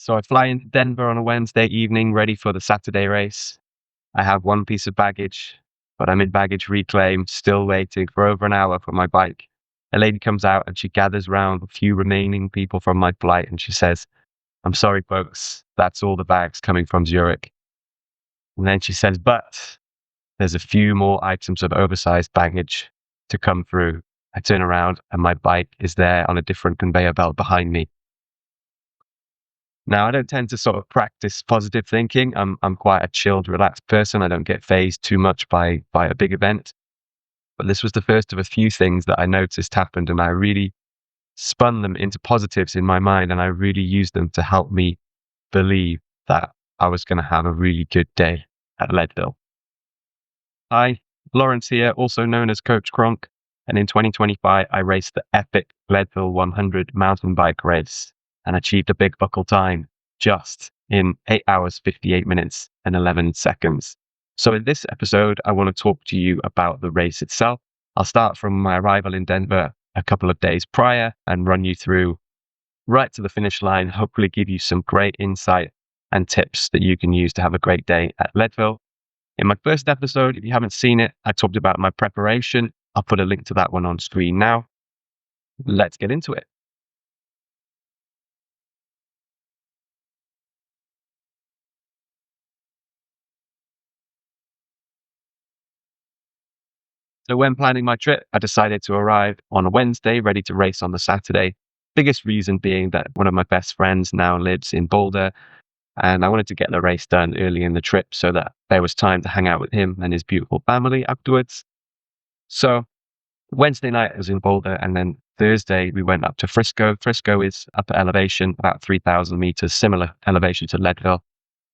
So I fly into Denver on a Wednesday evening, ready for the Saturday race. I have one piece of baggage, but I'm in baggage reclaim, still waiting for over an hour for my bike. A lady comes out and she gathers round a few remaining people from my flight and she says, "I'm sorry, folks, that's all the bags coming from Zurich." And then she says, "But there's a few more items of oversized baggage to come through." I turn around and my bike is there on a different conveyor belt behind me. Now, I don't tend to sort of practice positive thinking. I'm quite a chilled, relaxed person. I don't get fazed too much by a big event. But this was the first of a few things that I noticed happened, and I really spun them into positives in my mind, and I really used them to help me believe that I was going to have a really good day at Leadville. Hi, Lawrence here, also known as Coach Kronk, and in 2025, I raced the epic Leadville 100 mountain bike race and achieved a big buckle time just in 8 hours, 58 minutes and 11 seconds. So in this episode, I want to talk to you about the race itself. I'll start from my arrival in Denver a couple of days prior and run you through right to the finish line, hopefully give you some great insight and tips that you can use to have a great day at Leadville. In my first episode, if you haven't seen it, I talked about my preparation. I'll put a link to that one on screen now. Let's get into it. So when planning my trip, I decided to arrive on a Wednesday, ready to race on the Saturday. Biggest reason being that one of my best friends now lives in Boulder, and I wanted to get the race done early in the trip so that there was time to hang out with him and his beautiful family afterwards. So Wednesday night I was in Boulder, and then Thursday we went up to Frisco. Frisco is up at elevation, about 3,000 meters, similar elevation to Leadville.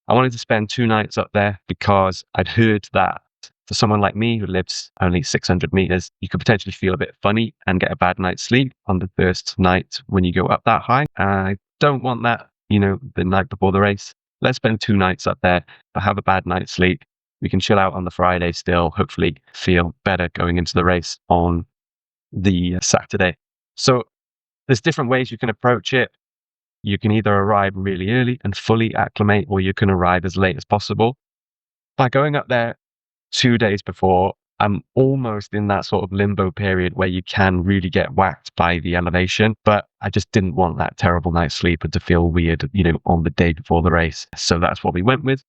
I wanted to spend 2 nights up there because I'd heard that for someone like me who lives only 600 meters, you could potentially feel a bit funny and get a bad night's sleep on the first night when you go up that high. I don't want that, the night before the race. Let's spend 2 nights up there, but have a bad night's sleep. We can chill out on the Friday still, hopefully feel better going into the race on the Saturday. So there's different ways you can approach it. You can either arrive really early and fully acclimate, or you can arrive as late as possible. By going up there 2 days before, I'm almost in that sort of limbo period where you can really get whacked by the elevation, but I just didn't want that terrible night's sleep and to feel weird, on the day before the race. So that's what we went with.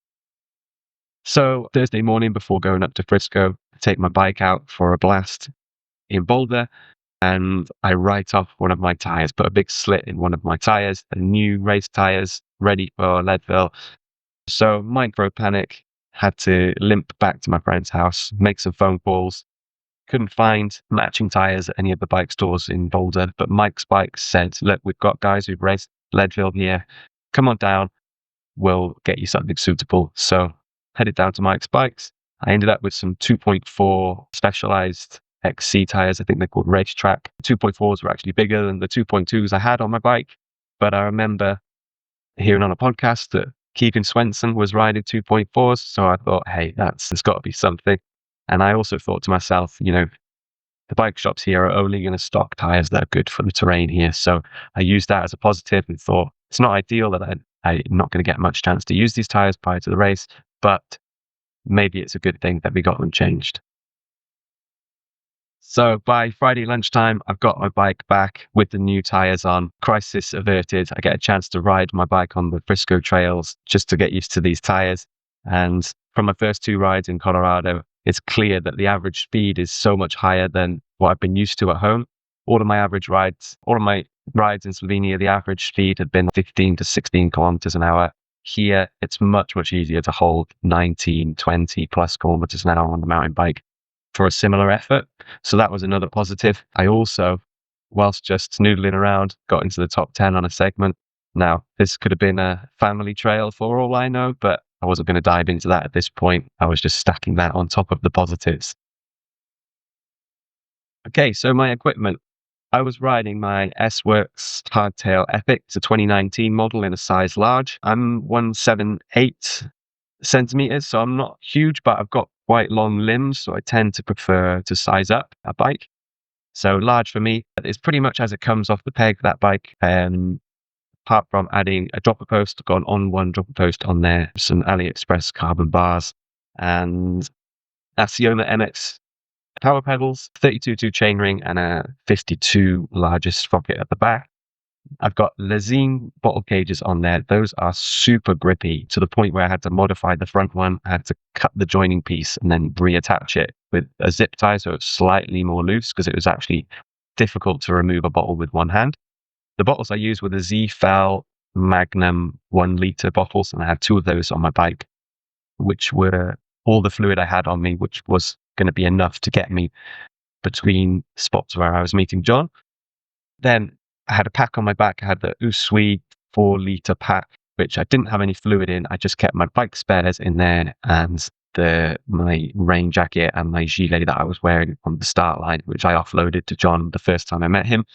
So Thursday morning before going up to Frisco, I take my bike out for a blast in Boulder, and I write off one of my tires, put a big slit in one of my tires, the new race tires ready for Leadville. So micro panic, had to limp back to my friend's house, make some phone calls. Couldn't find matching tires at any of the bike stores in Boulder, but Mike's Bikes said, "Look, we've got guys who've raced Leadville here. Come on down. We'll get you something suitable." So headed down to Mike's Bikes. I ended up with some 2.4 Specialized XC tires. I think they're called Racetrack. 2.4s were actually bigger than the 2.2s I had on my bike. But I remember hearing on a podcast that Keegan Swenson was riding 2.4s. So I thought, hey, there's got to be something. And I also thought to myself, the bike shops here are only going to stock tires that are good for the terrain here. So I used that as a positive and thought it's not ideal that I'm not going to get much chance to use these tires prior to the race, but maybe it's a good thing that we got them changed. So by Friday lunchtime, I've got my bike back with the new tires on. Crisis averted. I get a chance to ride my bike on the Frisco trails just to get used to these tires. And from my first 2 rides in Colorado, it's clear that the average speed is so much higher than what I've been used to at home. All of my rides in Slovenia, the average speed had been 15 to 16 kilometers an hour. Here, it's much, much easier to hold 19, 20 plus kilometers an hour on the mountain bike for a similar effort. So that was another positive. I also, whilst just noodling around, got into the top 10 on a segment. Now, this could have been a family trail for all I know, but I wasn't going to dive into that at this point. I was just stacking that on top of the positives. Okay, so my equipment. I was riding my S-Works Hardtail Epic. It's a 2019 model in a size large. I'm 178 centimeters, so I'm not huge, but I've got quite long limbs, so I tend to prefer to size up a bike. So large for me is pretty much as it comes off the peg, that bike. apart from adding a dropper post, got an on-one dropper post on there, some AliExpress carbon bars, and Asioma MX power pedals, 32 chainring, and a 52 largest sprocket at the back. I've got Lazine bottle cages on there. Those are super grippy to the point where I had to modify the front one. I had to cut the joining piece and then reattach it with a zip tie so it's slightly more loose because it was actually difficult to remove a bottle with one hand. The bottles I used were the Z-Fel Magnum 1 liter bottles, and I had 2 of those on my bike, which were all the fluid I had on me, which was going to be enough to get me between spots where I was meeting John. Then I had a pack on my back. I had the Usui 4 liter pack, which I didn't have any fluid in. I just kept my bike spares in there and my rain jacket and my gilet that I was wearing on the start line, which I offloaded to John the first time I met him.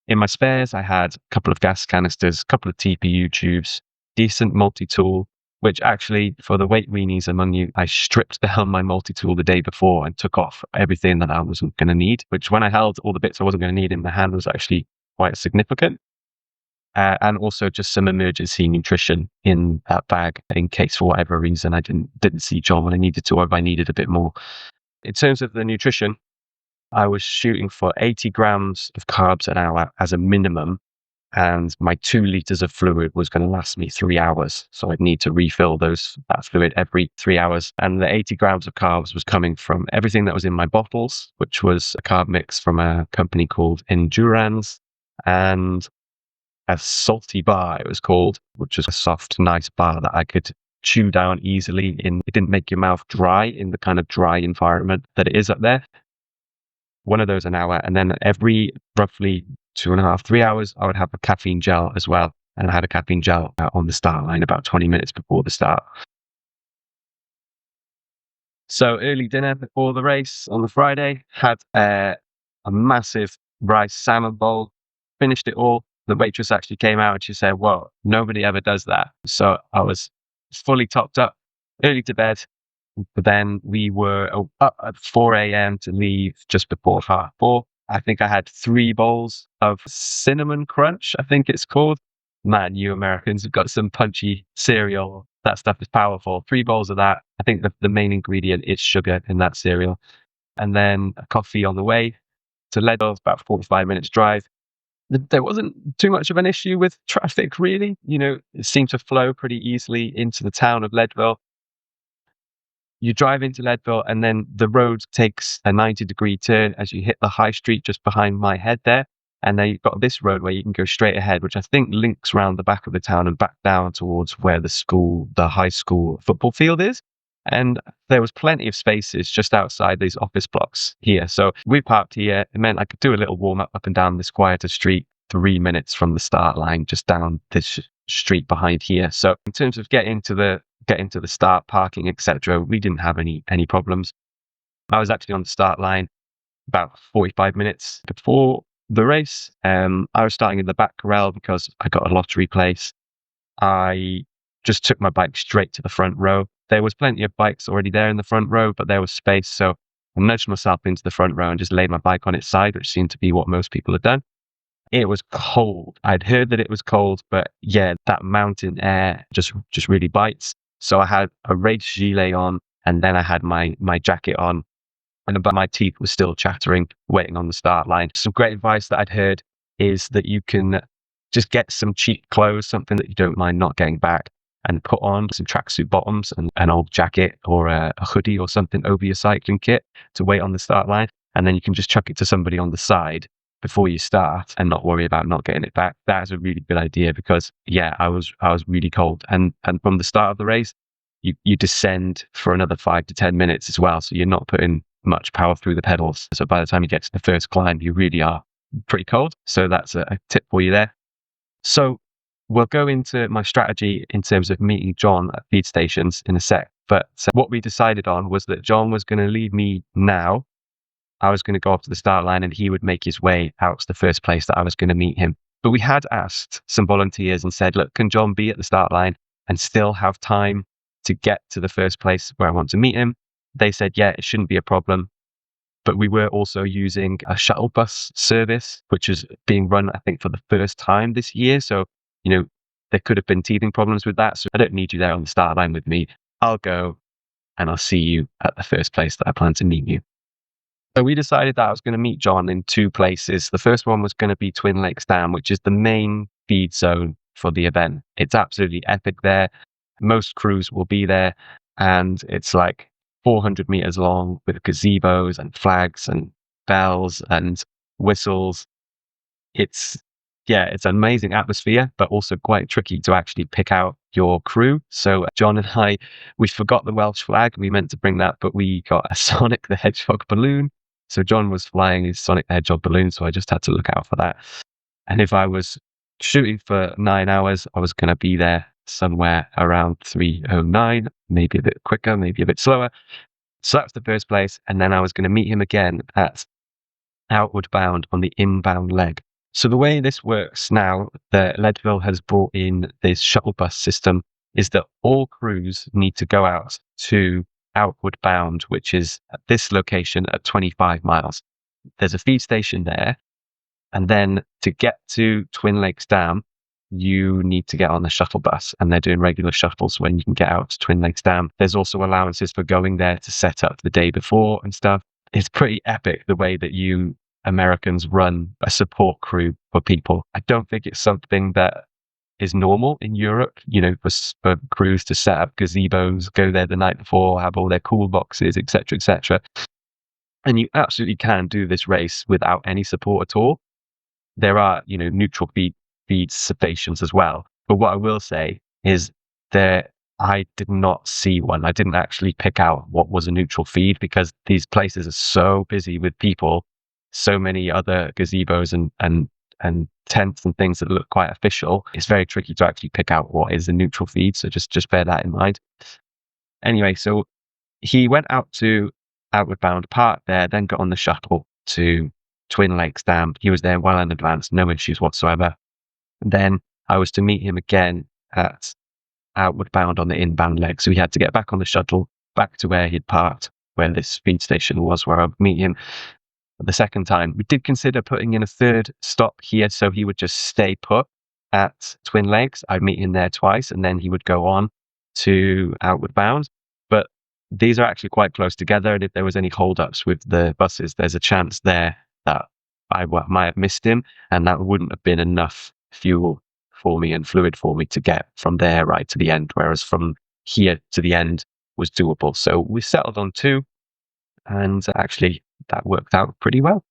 In my spares, I had a couple of gas canisters, a couple of TPU tubes, decent multi-tool, which actually, for the weight weenies among you, I stripped down my multi-tool the day before and took off everything that I wasn't going to need, which when I held all the bits I wasn't going to need in my hand was actually quite significant. And also just some emergency nutrition in that bag in case for whatever reason I didn't see John when I needed to, or if I needed a bit more. In terms of the nutrition, I was shooting for 80 grams of carbs an hour as a minimum, and my 2 liters of fluid was going to last me 3 hours. So I'd need to refill that fluid every 3 hours. And the 80 grams of carbs was coming from everything that was in my bottles, which was a carb mix from a company called Enduraprep, and a salty bar, it was called, which was a soft, nice bar that I could chew down easily. It didn't make your mouth dry in the kind of dry environment that it is up there. One of those an hour. And then every roughly 2.5, 3 hours, I would have a caffeine gel as well. And I had a caffeine gel on the start line about 20 minutes before the start. So early dinner before the race on the Friday, had a massive rice salmon bowl, finished it all. The waitress actually came out and she said, "Well, nobody ever does that." So I was fully topped up, early to bed. But then we were up at 4 a.m. to leave just before 4:30. I think I had 3 bowls of cinnamon crunch, I think it's called. Man, you Americans have got some punchy cereal. That stuff is powerful. 3 bowls of that. I think the main ingredient is sugar in that cereal. And then a coffee on the way to Leadville, about 45 minutes drive. There wasn't too much of an issue with traffic, really. It seemed to flow pretty easily into the town of Leadville. You drive into Leadville and then the road takes a 90-degree turn as you hit the high street just behind my head there. And then you've got this road where you can go straight ahead, which I think links around the back of the town and back down towards where the high school football field is. And there was plenty of spaces just outside these office blocks here. So we parked here. It meant I could do a little warm up and down this quieter street 3 minutes from the start line, just down this street behind here. So in terms of getting to the start, parking, etc., we didn't have any problems. I was actually on the start line about 45 minutes before the race. I was starting in the back Corral because I got a lottery place. I just took my bike straight to the front row. There was plenty of bikes already there in the front row, but there was space. So I nudged myself into the front row and just laid my bike on its side, which seemed to be what most people had done. It was cold. I'd heard that it was cold, but yeah, that mountain air just really bites. So I had a race gilet on, and then I had my jacket on, but my teeth were still chattering, waiting on the start line. Some great advice that I'd heard is that you can just get some cheap clothes, something that you don't mind not getting back, and put on some tracksuit bottoms and an old jacket or a hoodie or something over your cycling kit to wait on the start line. And then you can just chuck it to somebody on the side before you start and not worry about not getting it back. That is a really good idea because yeah, I was really cold. And from the start of the race, you descend for another 5 to 10 minutes as well. So you're not putting much power through the pedals. So by the time you get to the first climb, you really are pretty cold. So that's a tip for you there. So we'll go into my strategy in terms of meeting John at feed stations in a sec. But what we decided on was that John was going to leave me now. I was going to go up to the start line and he would make his way out to the first place that I was going to meet him. But we had asked some volunteers and said, look, can John be at the start line and still have time to get to the first place where I want to meet him? They said, yeah, it shouldn't be a problem. But we were also using a shuttle bus service, which is being run, I think, for the first time this year. So you know, there could have been teething problems with that. So I don't need you there on the start line with me. I'll go and I'll see you at the first place that I plan to meet you. So we decided that I was going to meet John in two places. The first one was going to be Twin Lakes Dam, which is the main feed zone for the event. It's absolutely epic there. Most crews will be there, and it's like 400 meters long with gazebos and flags and bells and whistles. It's it's an amazing atmosphere, but also quite tricky to actually pick out your crew. So John and I, we forgot the Welsh flag. We meant to bring that, but we got a Sonic the Hedgehog balloon. So John was flying his Sonic the Hedgehog balloon, so I just had to look out for that. And if I was shooting for 9 hours, I was going to be there somewhere around 3:09, maybe a bit quicker, maybe a bit slower. So that's the first place. And then I was going to meet him again at Outward Bound on the inbound leg. So the way this works now that Leadville has brought in this shuttle bus system is that all crews need to go out to Outward Bound, which is at this location at 25 miles. There's a feed station there. And then to get to Twin Lakes Dam, you need to get on the shuttle bus, and they're doing regular shuttles when you can get out to Twin Lakes Dam. There's also allowances for going there to set up the day before and stuff. It's pretty epic the way that you Americans run a support crew for people. I don't think it's something that is normal in Europe, for crews to set up gazebos, go there the night before, have all their cool boxes, etc., etc. And you absolutely can do this race without any support at all. There are, neutral feed stations as well. But what I will say is that I did not see one. I didn't actually pick out what was a neutral feed because these places are so busy with people, so many other gazebos and tents and things that look quite official. It's very tricky to actually pick out what is a neutral feed. So just bear that in mind. Anyway, so he went out to Outward Bound, parked there, then got on the shuttle to Twin Lakes Dam. He was there well in advance, no issues whatsoever. And then I was to meet him again at Outward Bound on the inbound leg. So he had to get back on the shuttle, back to where he'd parked, where this feed station was, where I'd meet him the second time. We did consider putting in a third stop here, so he would just stay put at Twin Lakes. I'd meet him there twice, and then he would go on to Outward Bound. But these are actually quite close together, and if there was any holdups with the buses, there's a chance there that I might have missed him, and that wouldn't have been enough fuel for me and fluid for me to get from there right to the end, whereas from here to the end was doable. So we settled on 2, and actually that worked out pretty well.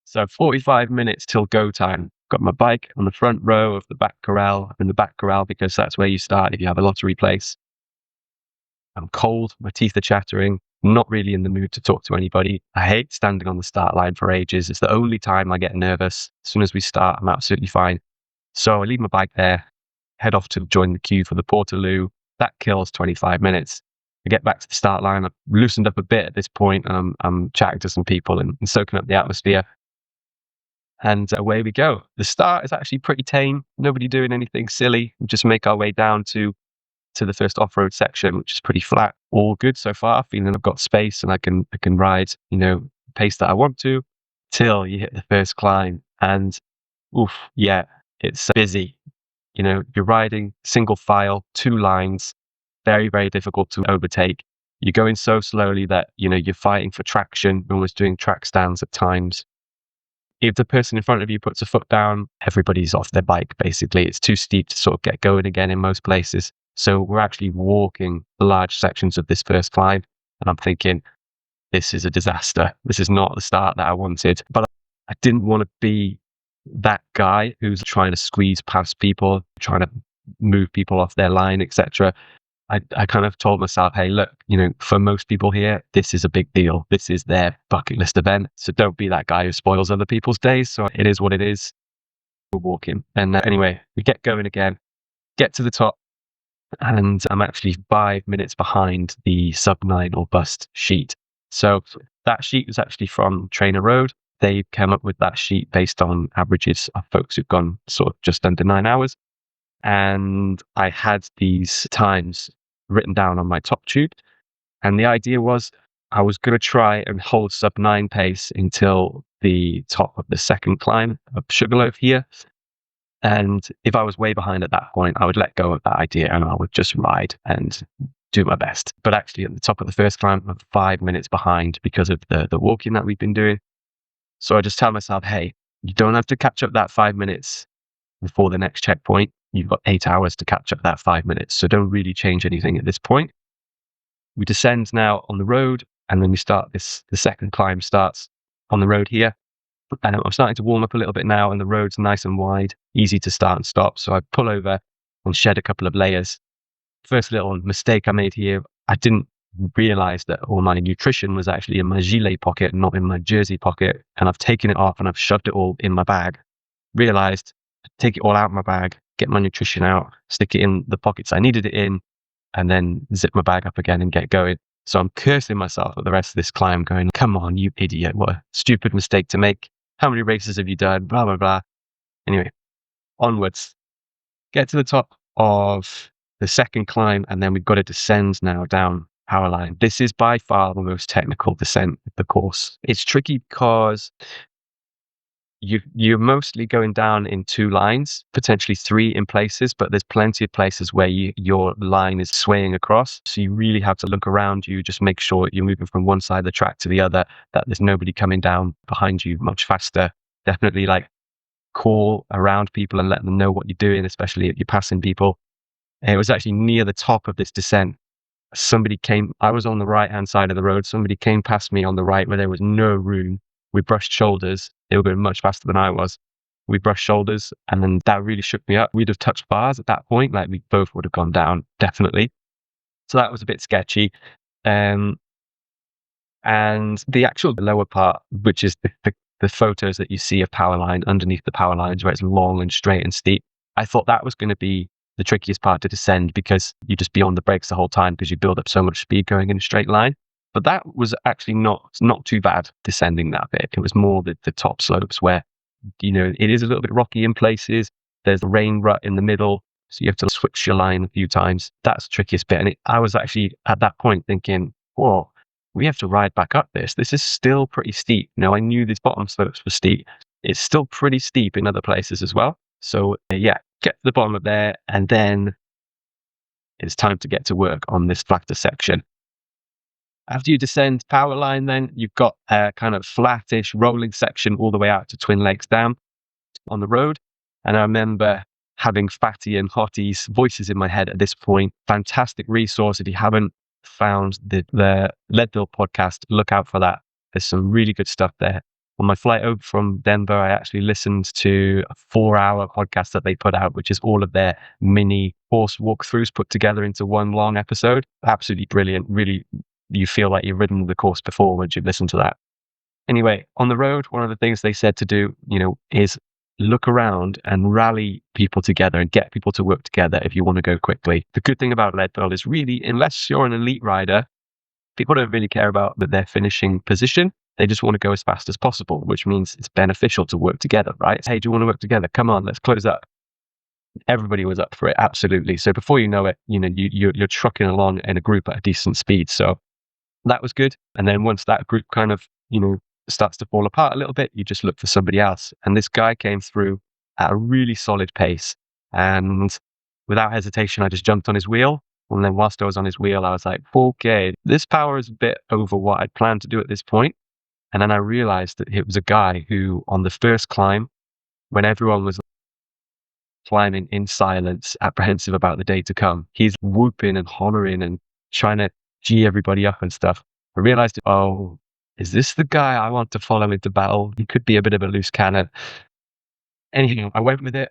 So 45 minutes till go time. Got my bike on the front row of the back corral. I'm in the back corral because that's where you start if you have a lottery place. I'm cold, my teeth are chattering, not really in the mood to talk to anybody. I hate standing on the start line for ages. It's the only time I get nervous. As soon as we start, I'm absolutely fine. So I leave my bike there, head off to join the queue for the Portaloo. That kills 25 minutes. I get back to the start line. I've loosened up a bit at this point, and I'm chatting to some people and soaking up the atmosphere. And away we go. The start is actually pretty tame. Nobody doing anything silly. We just make our way down to the first off-road section, which is pretty flat. All good so far. Feeling I've got space and I can ride, pace that I want to, till you hit the first climb. And it's busy. You're riding single file, 2 lines, very, very difficult to overtake. You're going so slowly that, you're fighting for traction, you're almost doing track stands at times. If the person in front of you puts a foot down, everybody's off their bike, basically. It's too steep to sort of get going again in most places. So we're actually walking large sections of this first climb, and I'm thinking, this is a disaster. This is not the start that I wanted. But I didn't want to be that guy who's trying to squeeze past people, trying to move people off their line, etc. I kind of told myself, hey, look, for most people here, this is a big deal. This is their bucket list event. So don't be that guy who spoils other people's days. So it is what it is. We're walking. And anyway, we get going again, get to the top. And I'm actually 5 minutes behind the Sub-9 or bust sheet. So that sheet was actually from Trainer Road. They came up with that sheet based on averages of folks who've gone sort of just under 9 hours. And I had these times written down on my top tube. And the idea was I was going to try and hold Sub-9 pace until the top of the second climb of Sugarloaf here. And if I was way behind at that point, I would let go of that idea and I would just ride and do my best. But actually, at the top of the first climb, I'm 5 minutes behind because of the walking that we've been doing. So I just tell myself, hey, you don't have to catch up that 5 minutes before the next checkpoint. You've got 8 hours to catch up that 5 minutes. So don't really change anything at this point. We descend now on the road, and then we start the second climb starts on the road here. And I'm starting to warm up a little bit now, and the road's nice and wide, easy to start and stop. So I pull over and shed a couple of layers. First little mistake I made here, I didn't realize that all my nutrition was actually in my gilet pocket, not in my jersey pocket. And I've taken it off and I've shoved it all in my bag. Realized, take it all out of my bag, get my nutrition out, stick it in the pockets I needed it in, and then zip my bag up again and get going. So I'm cursing myself at the rest of this climb going, come on, you idiot. What a stupid mistake to make. How many races have you done? Blah, blah, blah. Anyway, onwards. Get to the top of the second climb, and then we've got to descend now down power line. This is by far the most technical descent of the course. It's tricky because you're mostly going down in 2 lines, potentially 3 in places, but there's plenty of places where your line is swaying across. So you really have to look around you, just make sure you're moving from one side of the track to the other, that there's nobody coming down behind you much faster. Definitely call around people and let them know what you're doing, especially if you're passing people. And it was actually near the top of this descent. I was on the right-hand side of the road. Somebody came past me on the right where there was no room. We brushed shoulders. They were going much faster than I was. We brushed shoulders, and then that really shook me up. We'd have touched bars at that point. We both would have gone down, definitely. So that was a bit sketchy. And the actual lower part, which is the photos that you see of power line underneath the power lines where it's long and straight and steep, I thought that was going to be the trickiest part to descend because you just be on the brakes the whole time because you build up so much speed going in a straight line. But that was actually not too bad descending that bit. It was more the top slopes where, it is a little bit rocky in places. There's a rain rut in the middle. So you have to switch your line a few times. That's the trickiest bit. And I was actually at that point thinking, whoa, we have to ride back up this. This is still pretty steep. I knew these bottom slopes were steep. It's still pretty steep in other places as well. So get to the bottom of there. And then it's time to get to work on this flatter section. After you descend power line, then you've got a kind of flattish rolling section all the way out to Twin Lakes Dam on the road. And I remember having Fatty and Hottie's voices in my head at this point. Fantastic resource. If you haven't found the Leadville podcast, look out for that. There's some really good stuff there. On my flight over from Denver, I actually listened to a 4-hour podcast that they put out, which is all of their mini course walkthroughs put together into one long episode. Absolutely brilliant. Really, you feel like you've ridden the course before once you've listened to that. Anyway, on the road, one of the things they said to do, is look around and rally people together and get people to work together if you want to go quickly. The good thing about Leadville is really, unless you're an elite rider, people don't really care about their finishing position. They just want to go as fast as possible, which means it's beneficial to work together, right? Hey, do you want to work together? Come on, let's close up. Everybody was up for it, absolutely. So before you know it, you're trucking along in a group at a decent speed. So that was good. And then once that group kind of, starts to fall apart a little bit, you just look for somebody else. And this guy came through at a really solid pace. And without hesitation, I just jumped on his wheel. And then whilst I was on his wheel, I was like, okay, this power is a bit over what I'd planned to do at this point. And then I realized that it was a guy who, on the first climb, when everyone was climbing in silence, apprehensive about the day to come, he's whooping and hollering and trying to G everybody up and stuff. I realized, is this the guy I want to follow into battle? He could be a bit of a loose cannon. Anyhow, I went with it,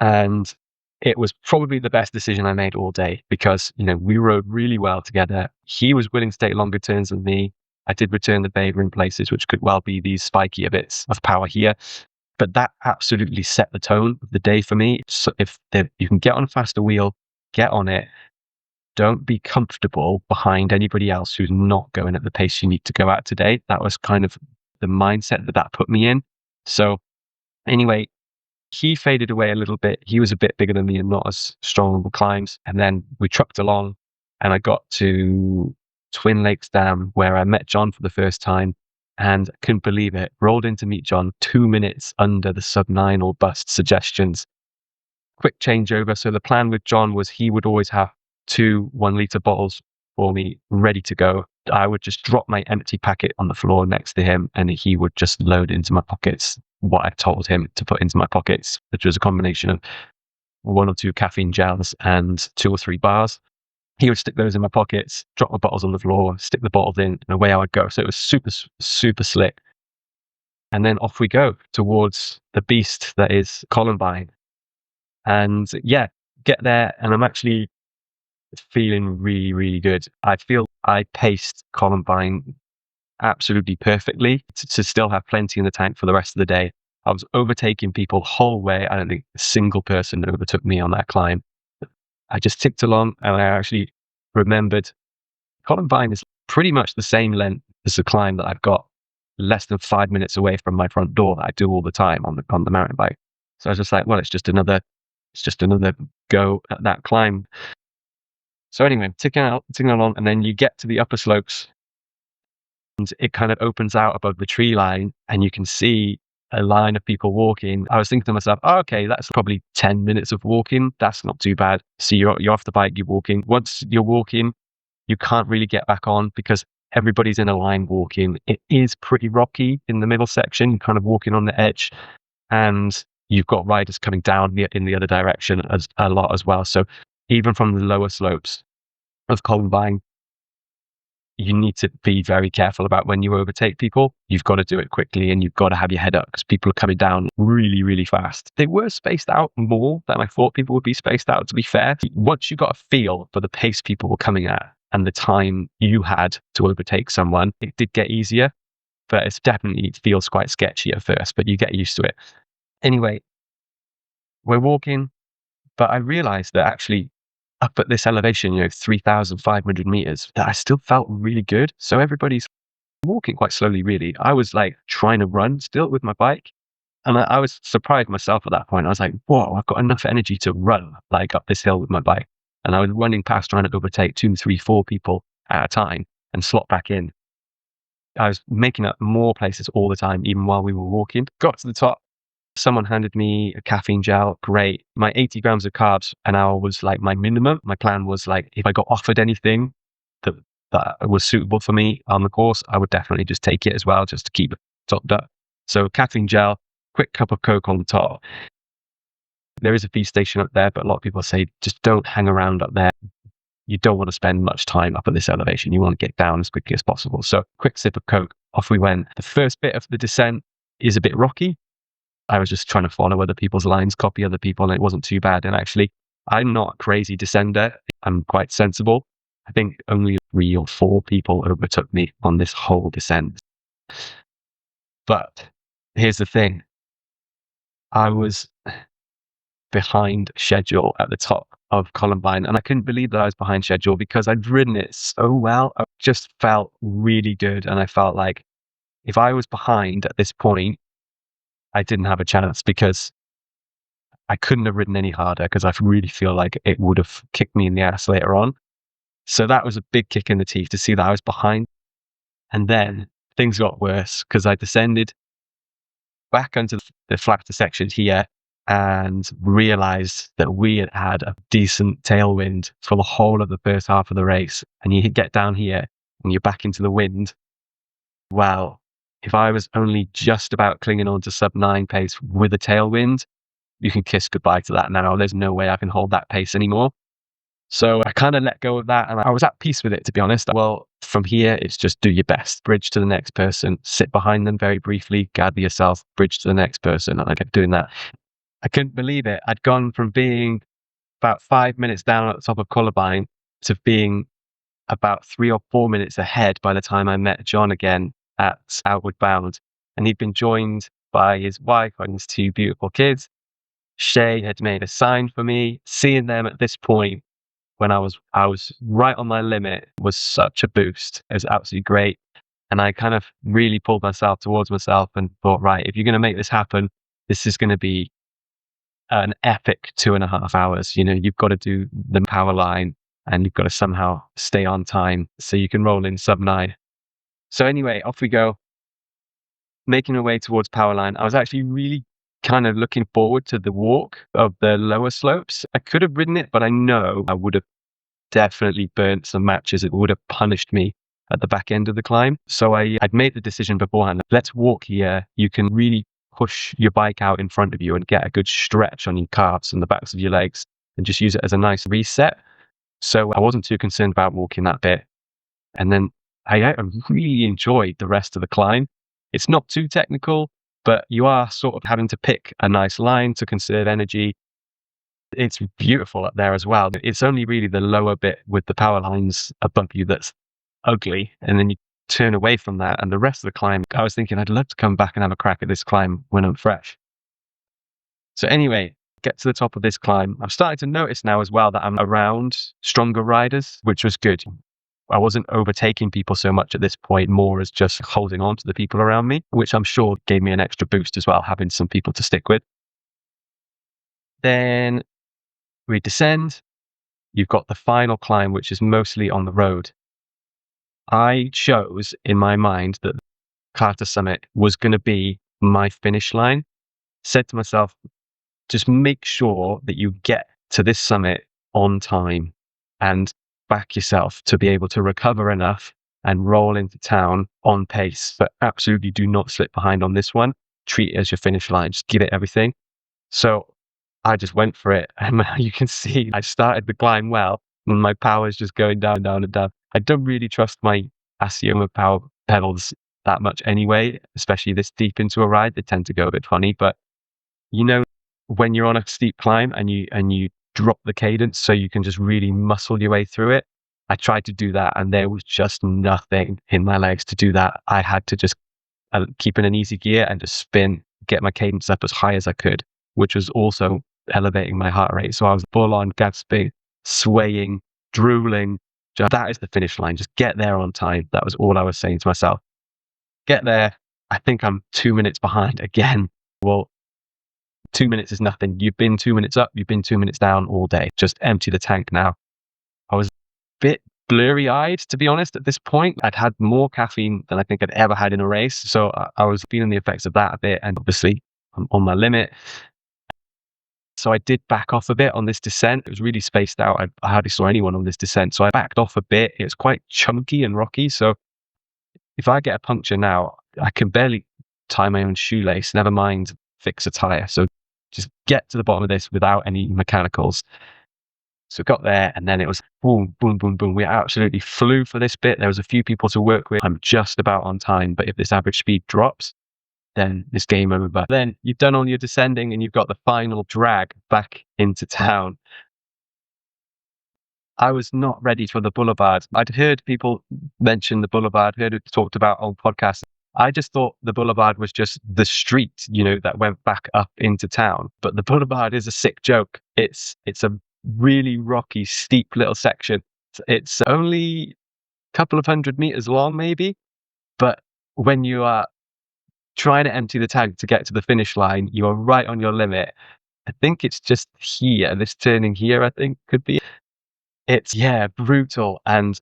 and it was probably the best decision I made all day because, we rode really well together. He was willing to take longer turns than me. I did return the Bader in places, which could well be these spikier bits of power here. But that absolutely set the tone of the day for me. So if you can get on a faster wheel, get on it. Don't be comfortable behind anybody else who's not going at the pace you need to go at today. That was kind of the mindset that put me in. So anyway, he faded away a little bit. He was a bit bigger than me and not as strong on the climbs. And then we trucked along, and I got to Twin Lakes Dam where I met John for the first time. and couldn't believe it. Rolled in to meet John 2 minutes under the sub-9 or bust suggestions. Quick changeover. So the plan with John was he would always have 2 1-liter bottles for me ready to go. I would just drop my empty packet on the floor next to him, and he would just load into my pockets what I told him to put into my pockets, which was a combination of 1 or 2 caffeine gels and 2 or 3 bars. He would stick those in my pockets, drop my bottles on the floor, stick the bottles in, and away I would go. So it was super, super slick. And then off we go towards the beast that is Columbine. And yeah, get there, and I'm actually feeling really, really good. I feel I paced Columbine absolutely perfectly to still have plenty in the tank for the rest of the day. I was overtaking people whole way. I don't think a single person overtook me on that climb. I just ticked along, and I actually remembered Columbine is pretty much the same length as the climb that I've got less than 5 minutes away from my front door that I do all the time on the mountain bike. So I was just like, well, it's just another go at that climb. So anyway, ticking along, and then you get to the upper slopes, and it kind of opens out above the tree line, and you can see a line of people walking. I was thinking to myself, oh, okay, that's probably 10 minutes of walking. That's not too bad. So you're off the bike, you're walking. Once you're walking, you can't really get back on because everybody's in a line walking. It is pretty rocky in the middle section. You're kind of walking on the edge, and you've got riders coming down in the other direction a lot as well. So even from the lower slopes of Columbine, you need to be very careful about when you overtake people. You've got to do it quickly, and you've got to have your head up because people are coming down really, really fast. They were spaced out more than I thought people would be spaced out, to be fair. Once you got a feel for the pace people were coming at and the time you had to overtake someone, it did get easier, but it feels quite sketchy at first, but you get used to it. Anyway, we're walking, but I realized that actually up at this elevation, 3,500 meters, that I still felt really good. So everybody's walking quite slowly, really. I was like trying to run still with my bike. And I was surprised myself at that point. I was like, whoa, I've got enough energy to run like up this hill with my bike. And I was running past trying to overtake 2, 3, 4 people at a time and slot back in. I was making up more places all the time, even while we were walking. Got to the top. Someone handed me a caffeine gel. Great. My 80 grams of carbs an hour was like my minimum. My plan was like, if I got offered anything that was suitable for me on the course, I would definitely just take it as well, just to keep it topped up. So caffeine gel, quick cup of Coke on the top. There is a feed station up there, but a lot of people say just don't hang around up there. You don't want to spend much time up at this elevation. You want to get down as quickly as possible. So quick sip of Coke, off we went. The first bit of the descent is a bit rocky. I was just trying to follow other people's lines, copy other people, and it wasn't too bad. And actually, I'm not a crazy descender. I'm quite sensible. I think only 3 or 4 people overtook me on this whole descent. But here's the thing. I was behind schedule at the top of Columbine, and I couldn't believe that I was behind schedule because I'd ridden it so well. I just felt really good, and I felt like if I was behind at this point, I didn't have a chance because I couldn't have ridden any harder because I really feel like it would have kicked me in the ass later on. So that was a big kick in the teeth to see that I was behind. And then things got worse because I descended back onto the flatter section here and realized that we had had a decent tailwind for the whole of the first half of the race. And you get down here and you're back into the wind. Well, if I was only just about clinging on to sub-9 pace with a tailwind, you can kiss goodbye to that now. There's no way I can hold that pace anymore. So I kind of let go of that, and I was at peace with it, to be honest. Well, from here, it's just do your best. Bridge to the next person, sit behind them very briefly, gather yourself, bridge to the next person. And I kept doing that. I couldn't believe it. I'd gone from being about 5 minutes down at the top of Columbine to being about 3 or 4 minutes ahead by the time I met John again at Outward Bound. And he'd been joined by his wife and his 2 beautiful kids. Shay had made a sign for me. Seeing them at this point, when I was right on my limit, was such a boost. It was absolutely great. And I kind of really pulled myself towards myself and thought, right, if you're going to make this happen, this is going to be an epic 2.5 hours. You've got to do the power line and you've got to somehow stay on time so you can roll in sub-9. So anyway, off we go. making my way towards Powerline, I was actually really kind of looking forward to the walk of the lower slopes. I could have ridden it, but I know I would have definitely burnt some matches. It would have punished me at the back end of the climb. So I'd made the decision beforehand, let's walk here. You can really push your bike out in front of you and get a good stretch on your calves and the backs of your legs and just use it as a nice reset. So I wasn't too concerned about walking that bit. And then I really enjoyed the rest of the climb. It's not too technical, but you are sort of having to pick a nice line to conserve energy. It's beautiful up there as well. It's only really the lower bit with the power lines above you that's ugly. And then you turn away from that. And the rest of the climb, I was thinking I'd love to come back and have a crack at this climb when I'm fresh. So anyway, get to the top of this climb. I'm starting to notice now as well that I'm around stronger riders, which was good. I wasn't overtaking people so much at this point, more as just holding on to the people around me, which I'm sure gave me an extra boost as well, having some people to stick with. Then we descend. You've got the final climb, which is mostly on the road. I chose in my mind that Carter Summit was going to be my finish line. Said to myself, just make sure that you get to this summit on time and back yourself to be able to recover enough and roll into town on pace. But absolutely do not slip behind on this one. Treat it as your finish line. Just give it everything. So I just went for it. And you can see I started the climb well and my power is just going down, down and down. I don't really trust my Asioma power pedals that much anyway, especially this deep into a ride. They tend to go a bit funny, but you know, when you're on a steep climb and you drop the cadence so you can just really muscle your way through it. I tried to do that and there was just nothing in my legs to do that. I had to just keep in an easy gear and just spin, get my cadence up as high as I could, which was also elevating my heart rate. So I was full on gasping, swaying, drooling. That is the finish line. Just get there on time. That was all I was saying to myself. Get there. I think I'm 2 minutes behind again. Well, 2 minutes is nothing. You've been 2 minutes up, you've been 2 minutes down all day. Just empty the tank now. I was a bit blurry-eyed, to be honest, at this point. I'd had more caffeine than I think I'd ever had in a race. So I was feeling the effects of that a bit. And obviously, I'm on my limit. So I did back off a bit on this descent. It was really spaced out. I hardly saw anyone on this descent. So I backed off a bit. It was quite chunky and rocky. So if I get a puncture now, I can barely tie my own shoelace, never mind fix a tire. So just get to the bottom of this without any mechanicals. So got there and then it was boom, boom, boom, boom. We absolutely flew for this bit. There was a few people to work with. I'm just about on time, but if this average speed drops, then it's game over. Then you've done all your descending and you've got the final drag back into town. I was not ready for the boulevard. I'd heard people mention the boulevard, heard it talked about on podcasts. I just thought the boulevard was just the street, that went back up into town. But the boulevard is a sick joke. It's a really rocky, steep little section. It's only a couple of 100 meters long, maybe. But when you are trying to empty the tank to get to the finish line, you are right on your limit. I think it's just here, this turning here, I think could be. It's, brutal. And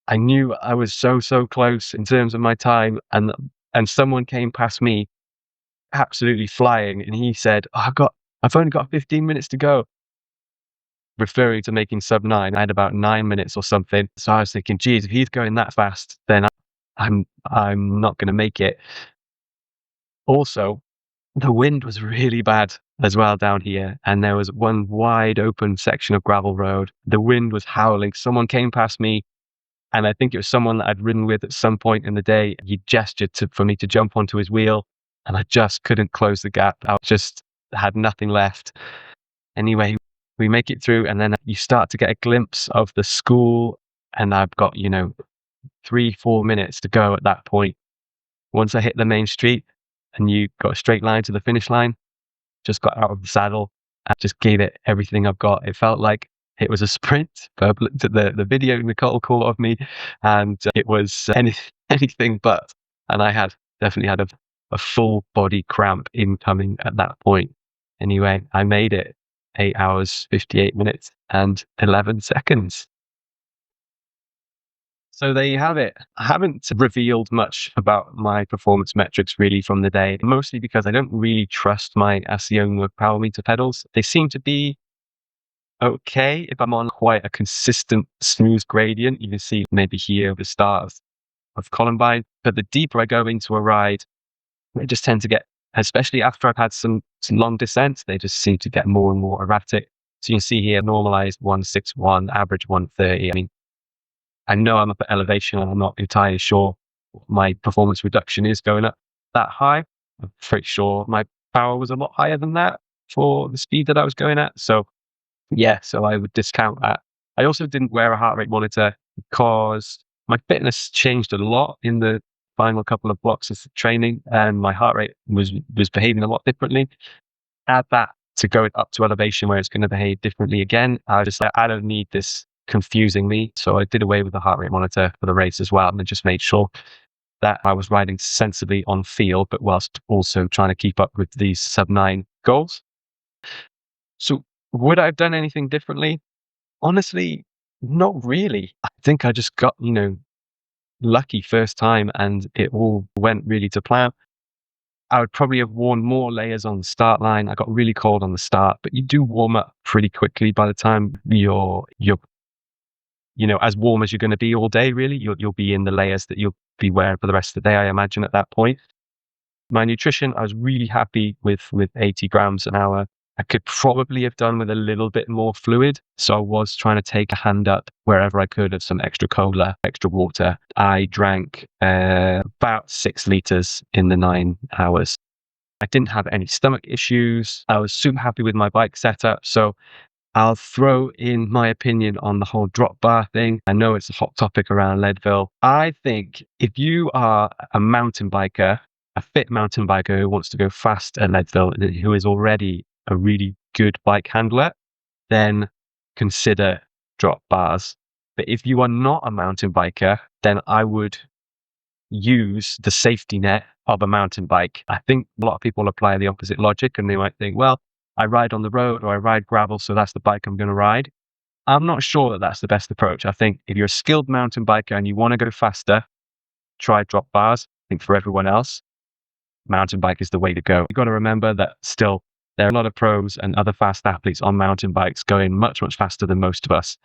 I knew I was so close in terms of my time. And someone came past me absolutely flying. And he said, I've only got 15 minutes to go. Referring to making Sub-9, I had about 9 minutes or something. So I was thinking, geez, if he's going that fast, then I'm not going to make it. Also, the wind was really bad as well down here. And there was one wide open section of gravel road. The wind was howling. Someone came past me. And I think it was someone that I'd ridden with at some point in the day. He gestured for me to jump onto his wheel. And I just couldn't close the gap. I just had nothing left. Anyway, we make it through. And then you start to get a glimpse of the school. And I've got, 3-4 minutes to go at that point. Once I hit the main street and you got a straight line to the finish line, just got out of the saddle and just gave it everything I've got. It felt like it was a sprint. I've looked at the video Nicole caught of me and it was anything but. And I definitely had a full body cramp incoming at that point. Anyway, I made it 8 hours, 58 minutes and 11 seconds. So there you have it. I haven't revealed much about my performance metrics really from the day, mostly because I don't really trust my Asioma power meter pedals. They seem to be okay if I'm on quite a consistent, smooth gradient. You can see maybe here the start of Columbine. But the deeper I go into a ride, I just tend to get, especially after I've had some long descents, they just seem to get more and more erratic. So you can see here, normalized 161, average 130. I mean, I know I'm up at elevation and I'm not entirely sure what my performance reduction is going up that high. I'm pretty sure my power was a lot higher than that for the speed that I was going at. So yeah, so I would discount that. I also didn't wear a heart rate monitor because my fitness changed a lot in the final couple of blocks of training, and my heart rate was behaving a lot differently. Add that to going up to elevation where it's going to behave differently again. I was just like, I don't need this confusing me. So I did away with the heart rate monitor for the race as well, and then just made sure that I was riding sensibly on field, but whilst also trying to keep up with these sub-9 goals. So would I have done anything differently? Honestly, not really. I think I just got, lucky first time and it all went really to plan. I would probably have worn more layers on the start line. I got really cold on the start, but you do warm up pretty quickly by the time you're as warm as you're going to be all day, really. You'll be in the layers that you'll be wearing for the rest of the day, I imagine, at that point. My nutrition, I was really happy with 80 grams an hour. I could probably have done with a little bit more fluid. So I was trying to take a hand up wherever I could of some extra cola, extra water. I drank about 6 liters in the 9 hours. I didn't have any stomach issues. I was super happy with my bike setup. So I'll throw in my opinion on the whole drop bar thing. I know it's a hot topic around Leadville. I think if you are a mountain biker, a fit mountain biker who wants to go fast at Leadville, who is already a really good bike handler, then consider drop bars. But if you are not a mountain biker, then I would use the safety net of a mountain bike. I think a lot of people apply the opposite logic and they might think, well, I ride on the road or I ride gravel, so that's the bike I'm going to ride. I'm not sure that that's the best approach. I think if you're a skilled mountain biker and you want to go faster, try drop bars. I think for everyone else, mountain bike is the way to go. You've got to remember that still there are a lot of pros and other fast athletes on mountain bikes going much, much faster than most of us.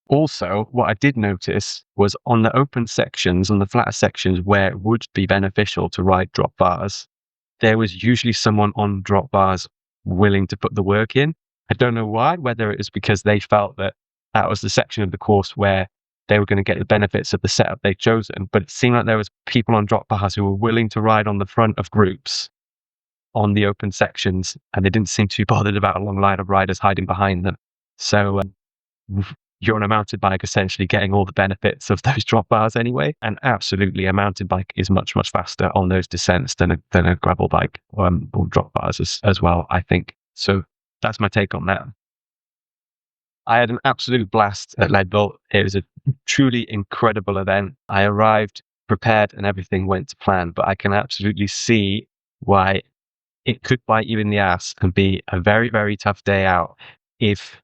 Also, what I did notice was on the open sections, on the flatter sections where it would be beneficial to ride drop bars, there was usually someone on drop bars willing to put the work in. I don't know why, whether it was because they felt that that was the section of the course where they were going to get the benefits of the setup they'd chosen. But it seemed like there was people on drop bars who were willing to ride on the front of groups on the open sections, and they didn't seem too bothered about a long line of riders hiding behind them. So you're on a mountain bike essentially getting all the benefits of those drop bars anyway. And absolutely, a mountain bike is much, much faster on those descents than a gravel bike or drop bars as well, I think. So that's my take on that. I had an absolute blast at Leadville. It was a truly incredible event. I arrived prepared and everything went to plan, but I can absolutely see why it could bite you in the ass and be a very, very tough day out if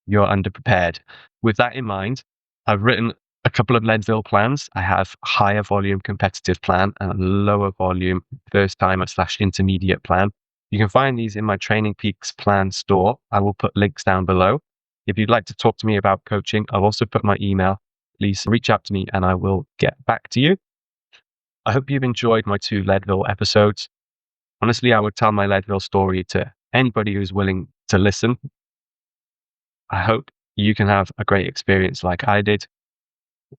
you're underprepared. With that in mind, I've written a couple of Leadville plans. I have a higher volume competitive plan and a lower volume first timer / intermediate plan. You can find these in my Training Peaks plan store. I will put links down below. If you'd like to talk to me about coaching, I'll also put my email. Please reach out to me and I will get back to you. I hope you've enjoyed my 2 Leadville episodes. Honestly, I would tell my Leadville story to anybody who's willing to listen. I hope you can have a great experience like I did.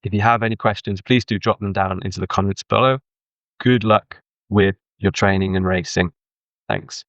If you have any questions, please do drop them down into the comments below. Good luck with your training and racing. Thanks.